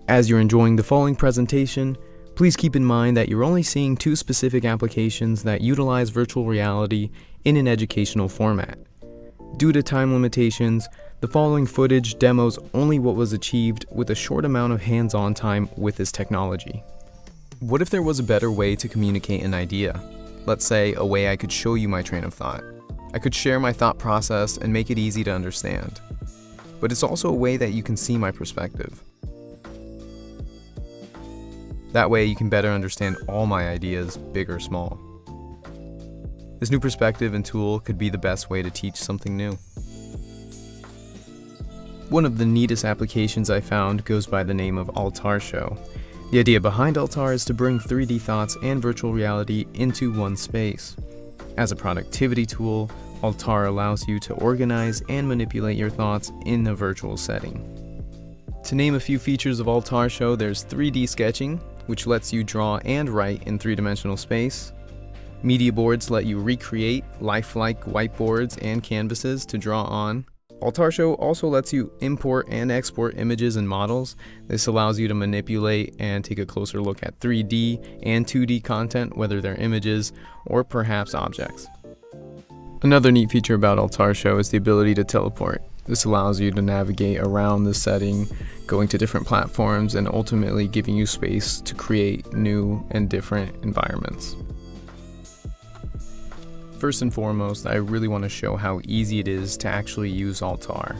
As you're enjoying the following presentation, please keep in mind that you're only seeing two specific applications that utilize virtual reality in an educational format. Due to time limitations, the following footage demos only what was achieved with a short amount of hands-on time with this technology. What if there was a better way to communicate an idea? Let's say a way I could show you my train of thought. I could share my thought process and make it easy to understand. But it's also a way that you can see my perspective. That way you can better understand all my ideas, big or small. This new perspective and tool could be the best way to teach something new. One of the neatest applications I found goes by the name of AltR Show. The idea behind AltR is to bring 3D thoughts and virtual reality into one space. As a productivity tool, AltR allows you to organize and manipulate your thoughts in a virtual setting. To name a few features of AltR Show, there's 3D sketching, which lets you draw and write in three-dimensional space. Media boards let you recreate lifelike whiteboards and canvases to draw on. AltR Show also lets you import and export images and models. This allows you to manipulate and take a closer look at 3D and 2D content, whether they're images or perhaps objects. Another neat feature about AltR Show is the ability to teleport. This allows you to navigate around the setting, going to different platforms, and ultimately giving you space to create new and different environments. First and foremost, I really want to show how easy it is to actually use AltR.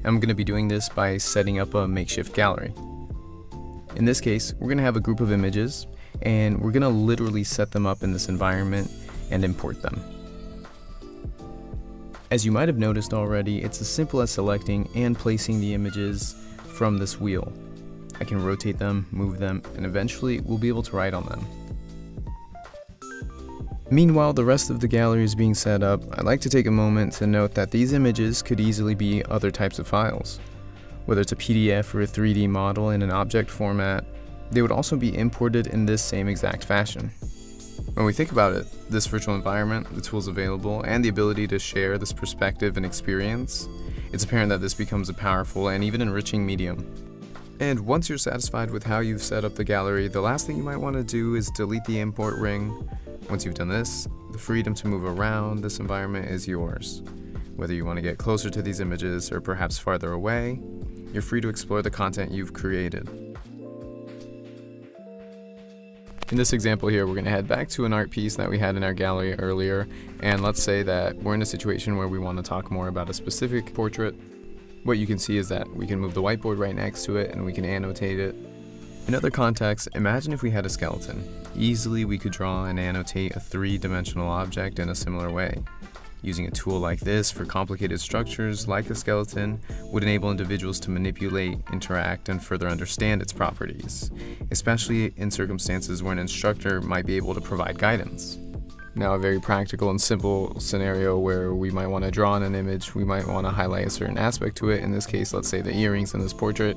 I'm going to be doing this by setting up a makeshift gallery. In this case, we're going to have a group of images, and we're going to literally set them up in this environment and import them. As you might have noticed already, it's as simple as selecting and placing the images from this wheel. I can rotate them, move them, and eventually we'll be able to write on them. Meanwhile, the rest of the gallery is being set up. I'd like to take a moment to note that these images could easily be other types of files. Whether it's a PDF or a 3D model in an object format, they would also be imported in this same exact fashion. When we think about it, this virtual environment, the tools available, and the ability to share this perspective and experience, it's apparent that this becomes a powerful and even enriching medium. And once you're satisfied with how you've set up the gallery, the last thing you might want to do is delete the import ring. Once you've done this, the freedom to move around this environment is yours. Whether you want to get closer to these images or perhaps farther away, you're free to explore the content you've created. In this example here, we're going to head back to an art piece that we had in our gallery earlier, and let's say that we're in a situation where we want to talk more about a specific portrait. What you can see is that we can move the whiteboard right next to it and we can annotate it. In other contexts, imagine if we had a skeleton. Easily we could draw and annotate a three-dimensional object in a similar way. Using a tool like this for complicated structures like a skeleton would enable individuals to manipulate, interact, and further understand its properties, especially in circumstances where an instructor might be able to provide guidance. Now, a very practical and simple scenario where we might want to draw on an image, we might want to highlight a certain aspect to it. In this case, let's say the earrings in this portrait.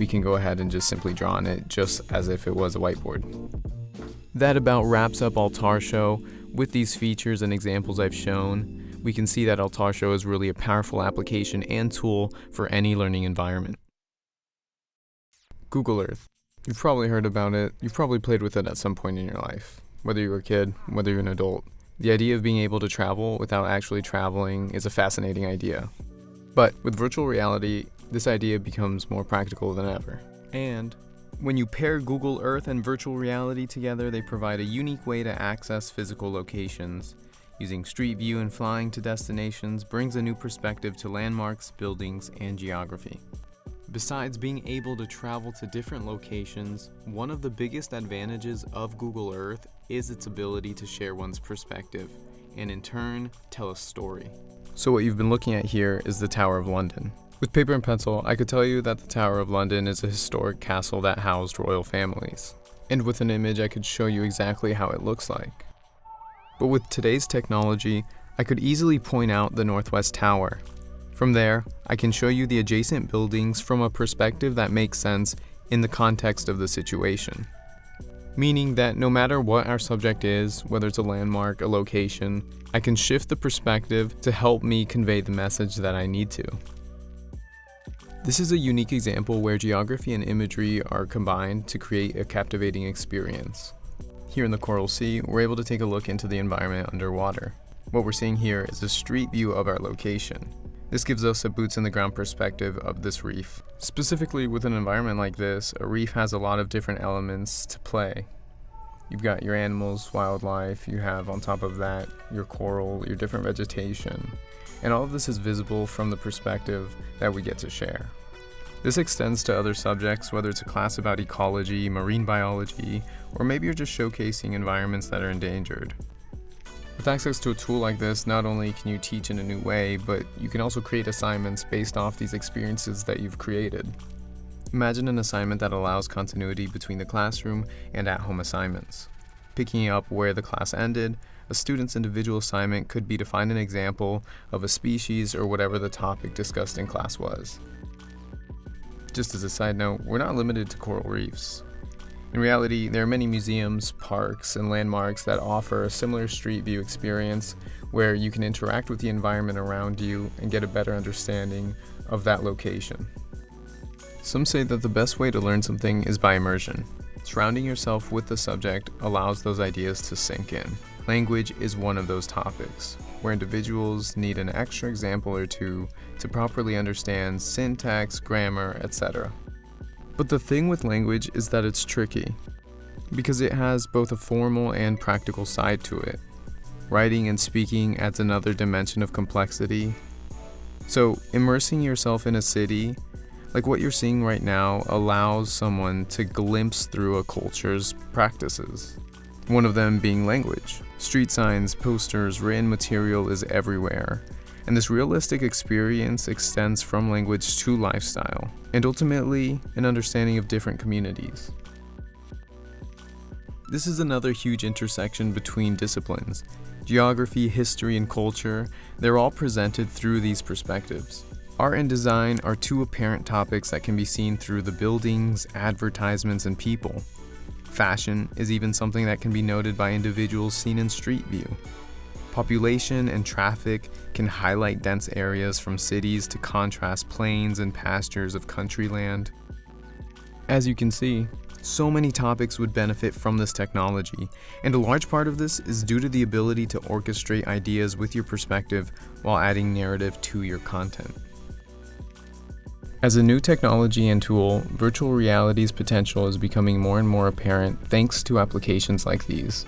We can go ahead and just simply draw on it just as if it was a whiteboard. That about wraps up AltR Show. With these features and examples I've shown, we can see that AltR Show is really a powerful application and tool for any learning environment. Google Earth. You've probably heard about it. You've probably played with it at some point in your life. Whether you're a kid, whether you're an adult. The idea of being able to travel without actually traveling is a fascinating idea. But with virtual reality, this idea becomes more practical than ever. And when you pair Google Earth and virtual reality together, they provide a unique way to access physical locations. Using Street View and flying to destinations brings a new perspective to landmarks, buildings, and geography. Besides being able to travel to different locations, one of the biggest advantages of Google Earth is its ability to share one's perspective, and in turn, tell a story. So what you've been looking at here is the Tower of London. With paper and pencil, I could tell you that the Tower of London is a historic castle that housed royal families. And with an image, I could show you exactly how it looks like. But with today's technology, I could easily point out the Northwest Tower. From there, I can show you the adjacent buildings from a perspective that makes sense in the context of the situation. Meaning that no matter what our subject is, whether it's a landmark, a location, I can shift the perspective to help me convey the message that I need to. This is a unique example where geography and imagery are combined to create a captivating experience. Here in the Coral Sea, we're able to take a look into the environment underwater. What we're seeing here is a street view of our location. This gives us a boots-on-the-ground perspective of this reef. Specifically, with an environment like this, a reef has a lot of different elements to play. You've got your animals, wildlife, you have on top of that your coral, your different vegetation, and all of this is visible from the perspective that we get to share. This extends to other subjects, whether it's a class about ecology, marine biology, or maybe you're just showcasing environments that are endangered. With access to a tool like this, not only can you teach in a new way, but you can also create assignments based off these experiences that you've created. Imagine an assignment that allows continuity between the classroom and at-home assignments. Picking up where the class ended, a student's individual assignment could be to find an example of a species or whatever the topic discussed in class was. Just as a side note, we're not limited to coral reefs. In reality, there are many museums, parks, and landmarks that offer a similar street view experience where you can interact with the environment around you and get a better understanding of that location. Some say that the best way to learn something is by immersion. Surrounding yourself with the subject allows those ideas to sink in. Language is one of those topics, where individuals need an extra example or two to properly understand syntax, grammar, etc. But the thing with language is that it's tricky, because it has both a formal and practical side to it. Writing and speaking adds another dimension of complexity. So immersing yourself in a city, like what you're seeing right now, allows someone to glimpse through a culture's practices. One of them being language. Street signs, posters, written material is everywhere. And this realistic experience extends from language to lifestyle, and ultimately, an understanding of different communities. This is another huge intersection between disciplines. Geography, history, and culture, they're all presented through these perspectives. Art and design are two apparent topics that can be seen through the buildings, advertisements, and people. Fashion is even something that can be noted by individuals seen in street view. Population and traffic can highlight dense areas from cities to contrast plains and pastures of country land. As you can see, so many topics would benefit from this technology, and a large part of this is due to the ability to orchestrate ideas with your perspective while adding narrative to your content. As a new technology and tool, virtual reality's potential is becoming more and more apparent thanks to applications like these.